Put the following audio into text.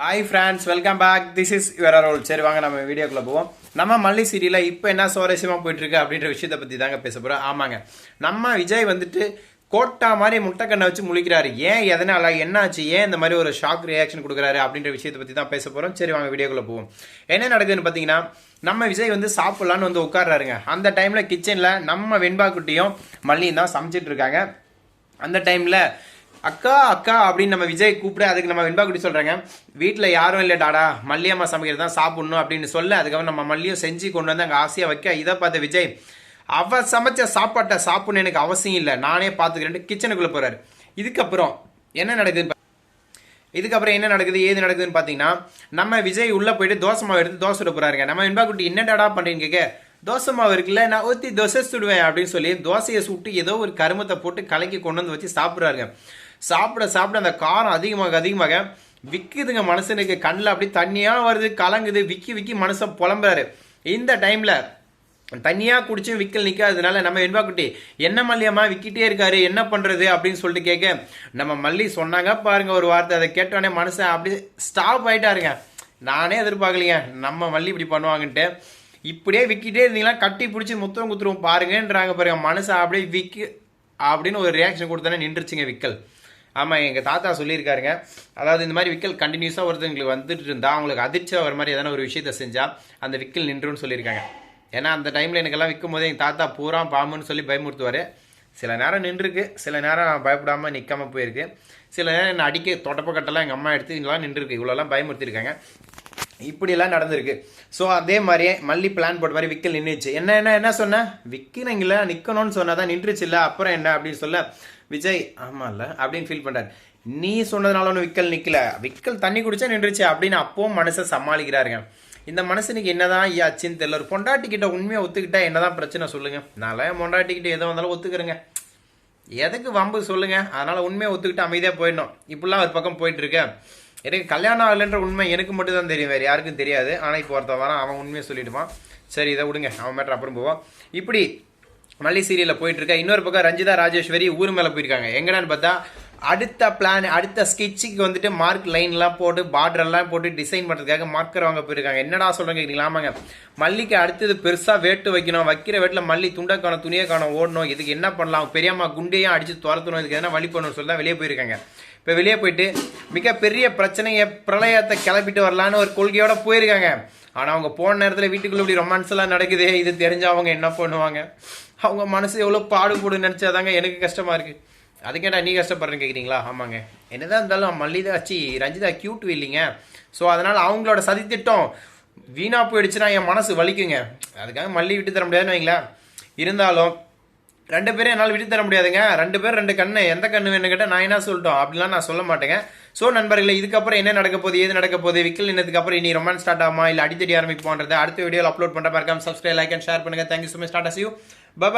Hi friends, welcome back. This is your role. சரி, வாங்க நம்ம வீடியோக்குள்ளே போவோம். நம்ம மல்லி சீரியலில் இப்போ என்ன சுவாரஸ்யமாக போயிட்டுருக்கு அப்படின்ற விஷயத்தை பற்றி தாங்க பேச போகிறோம். ஆமாங்க, நம்ம விஜய் வந்துட்டு கோட்டா மாதிரி முட்டைக்கண்ணை வச்சு முழிக்கிறாரு. ஏன், எதனால, என்னாச்சு, ஏன் இந்த மாதிரி ஒரு ஷாக் ரியாக்ஷன் கொடுக்குறாரு அப்படின்ற விஷயத்தை பற்றி தான் பேச போகிறோம். சரி, வாங்க வீடியோக்குள்ளே போவோம். என்ன நடக்குதுன்னு பார்த்தீங்கன்னா, நம்ம விஜய் வந்து சாப்பிட்லான்னு வந்து உட்கார்றாருங்க. அந்த டைமில் கிச்சனில் நம்ம வெண்பா குட்டியும் மல்லியும் தான் சமைச்சிட்டு இருக்காங்க. அந்த டைமில் அக்கா அக்கா அப்படின்னு நம்ம விஜய் கூப்பிட, அதுக்கு நம்ம வெண்பா குட்டி சொல்கிறாங்க, வீட்டில் யாரும் இல்லை டாடா, மல்லியம்மா சமைக்கிறது தான் சாப்பிட்ணும் அப்படின்னு சொல்ல, அதுக்கப்புறம் நம்ம மல்லியும் செஞ்சு கொண்டு வந்து அங்கே ஆசையாக வைக்க, இதை பார்த்த விஜய் அவ சமைச்ச சாப்பாட்டை சாப்பிட்ணும் எனக்கு அவசியம் இல்லை, நானே பார்த்துக்கிறேன் கிச்சனுக்குள்ளே போகிறாரு. இதுக்கப்புறம் என்ன நடக்குது ஏது நடக்குதுன்னு பார்த்தீங்கன்னா, நம்ம விஜய் உள்ளே போயிட்டு தோசை மாவு எடுத்து தோசை விட போகிறாருங்க. நம்ம வெண்பா குட்டி என்ன டாடா பண்ணுறீன்னு கேட்க, தோசை மாவு இருக்குல்ல, நான் ஊற்றி தோசை சுடுவேன் அப்படின்னு சொல்லி தோசையை சுட்டு ஏதோ ஒரு கருமத்தை போட்டு கலக்கி கொண்டு வந்து வச்சு சாப்பிட்றாருங்க. சாப்பிட அந்த காரம் அதிகமாக விற்குதுங்க. மனுஷனுக்கு கண்ணில் அப்படி தண்ணியாக வருது, கலங்குது, விக்கி மனுஷன் புலம்புறாரு. இந்த டைமில் தண்ணியாக குடிச்சும் விக்கல் நிற்காததுனால நம்ம வெண்பா குட்டி, என்ன மல்லியம்மா விக்கிட்டே இருக்காரு, என்ன பண்ணுறது அப்படின்னு சொல்லிட்டு கேட்க, நம்ம மல்லி சொன்னாங்க பாருங்க ஒரு வார்த்தை, அதை கேட்டோடனே மனுஷன் அப்படி ஸ்டாப் ஆகிட்டாருங்க. நானே எதிர்பார்க்கலைங்க நம்ம மல்லி இப்படி பண்ணுவாங்கன்ட்டு. இப்படியே விக்கிட்டே இருந்தீங்கன்னா கட்டி பிடிச்சி முத்தம் குத்துருவோம் பாருங்கன்றாங்க பாருங்க. மனுஷன் அப்படியே விக்கு அப்படின்னு ஒரு ரியாக்ஷன் கொடுத்தானே நின்றுச்சுங்க விக்கல். ஆமாம், எங்கள் தாத்தா சொல்லியிருக்காருங்க, அதாவது இந்த மாதிரி விக்கல் கண்டினியூஸாக ஒருத்தங்களுக்கு வந்துட்டு இருந்தால் அவங்களுக்கு அதிர்ச்சியாக வர மாதிரி எதனா ஒரு விஷயத்தை செஞ்சால் அந்த விக்கல் நின்றுன்னு சொல்லியிருக்காங்க. ஏன்னா அந்த டைமில் எனக்கெல்லாம் விற்கும் போதே எங்கள் தாத்தா பூரா பாம்புன்னு சொல்லி பயமுறுத்துவார். சில நேரம் நின்றுருக்கு, சில நேரம் பயப்படாமல் நிற்காமல் போயிருக்கு, சில நேரம் என்னை அடிக்க தொடப்பக்கட்டெல்லாம் எங்கள் அம்மா எடுத்து இங்கெல்லாம் நின்றுருக்கு, இவ்வளோலாம் பயமுறுத்திருக்காங்க. இப்படியெல்லாம் நடந்திருக்கு. ஸோ அதே மாதிரியே மல்லி பிளான் போட்ட மாதிரி விக்கல் நின்றுச்சு. என்ன சொன்னேன், விற்கிறீங்கள நிற்கணும்னு சொன்னால் தான் நின்றுச்சு இல்லை, அப்புறம் என்ன அப்படின்னு சொல்ல விஜய் ஆமாம் இல்லை அப்படின்னு ஃபீல் பண்ணுறாரு. நீ சொன்னதுனால ஒன்று விக்கல் நிற்கல, விக்கல் தண்ணி குடிச்சா நின்றுச்சு அப்படின்னு அப்பவும் மனுஷன் சமாளிக்கிறாருங்க. இந்த மனுஷனுக்கு என்னதான் ஆச்சுன்னு தெரியல. ஒரு பொண்டாட்டிக்கிட்ட உண்மையாக ஒத்துக்கிட்டா என்னதான் பிரச்சனை சொல்லுங்க. நான் பொண்டாட்டிக்கிட்ட எதோ வந்தாலும் ஒத்துக்கிறேங்க, எதுக்கு வம்பு சொல்லுங்க. அதனால உண்மையை ஒத்துக்கிட்டு அமைதியாக போயிடணும். இப்படிலாம் ஒரு பக்கம் போயிட்டு இருக்கேன். எனக்கு கல்யாணம் ஆகலைன்ற உண்மை எனக்கு மட்டும் தான் தெரியும், வேறு யாருக்கும் தெரியாது. ஆனால் இப்போ ஒருத்தன் வரான், அவன் உண்மையை சொல்லிடுவான். சரி, இதை விடுங்க, அவன் மேட்டர் அப்புறம் போவான். இப்படி மல்லி சீரியலில் போயிட்டு இருக்கா. இன்னொரு பக்கம் ரஞ்சிதா ராஜேஸ்வரி ஊர் மேலே போயிருக்காங்க. எங்கடான்னு பார்த்தா அடுத்த ஸ்கெட்சுக்கு வந்துட்டு மார்க் லைன்லாம் போட்டு பார்டர்லாம் போட்டு டிசைன் பண்ணுறதுக்காக மார்க்கர் வாங்க போயிருக்காங்க. என்னடா சொல்கிறேன் கேட்குறீங்களா? ஆமாங்க, மல்லிக்கு அடுத்தது பெருசாக வேட்டு வைக்கணும். வைக்கிற வேட்டில் மல்லி துண்டை காணும், துணியை காணும், ஓடணும். இதுக்கு என்ன பண்ணலாம், பெரியம்மா குண்டையும் அடித்து துரத்தணும், இதுக்கு எதனா வழி பண்ணணும்னு சொல்லி தான் வெளியே போயிருக்காங்க. இப்போ வெளியே போயிட்டு மிகப்பெரிய பிரச்சனையை பிரளயத்தை கிளப்பிட்டு வரலான்னு ஒரு கொள்கையோட போயிருக்காங்க. ஆனால் அவங்க போன நேரத்தில் வீட்டுக்குள்ளே இப்படி ரொமான்ஸ் எல்லாம் நடக்குது. இது தெரிஞ்ச அவங்க என்ன பண்ணுவாங்க, அவங்க மனசு எவ்வளோ பாடுபடுன்னு நினச்சாதாங்க எனக்கு கஷ்டமாக இருக்குது. அதுக்கேட்டா நீ கஷ்டப்படுறேன்னு கேட்குறீங்களா? ஆமாங்க, என்னதான் இருந்தாலும் மல்லிதா ரஞ்சிதா கியூட் இல்லைங்க. ஸோ அதனால் அவங்களோட சதித்திட்டம் வீணாக போயிடுச்சுன்னா என் மனசு வலிக்குங்க. அதுக்காக மல்லி விட்டு தர முடியாதுன்னு வைங்களேன். இருந்தாலும் 2 பேரும் என்னால் விட்டு தர முடியாதுங்க. 2 பேர் 2 கண்ணு, எந்த கண்ணு வேணும் கேட்டால் நான் என்ன சொல்லிட்டோம் அப்படிலாம் நான் சொல்ல மாட்டேங்க. ஸோ நண்பர்களே, இதுக்கப்புறம் என்ன நடக்க போகுது, ஏது நடக்க போகுது, விக்கல் நின்னதுக்கு அப்புறம் இனி ரொமான்ஸ் ஸ்டார்ட் ஆகுமா இல்லை அடித்தடி ஆரம்பிப்போன்றதை அடுத்த வீடியோவில் அப்லோட் பண்ணுற மறக்காம சப்ஸ்கிரைப், லைக் அண்ட் ஷேர் பண்ணுங்கள். Thank you so much. Start as you. By.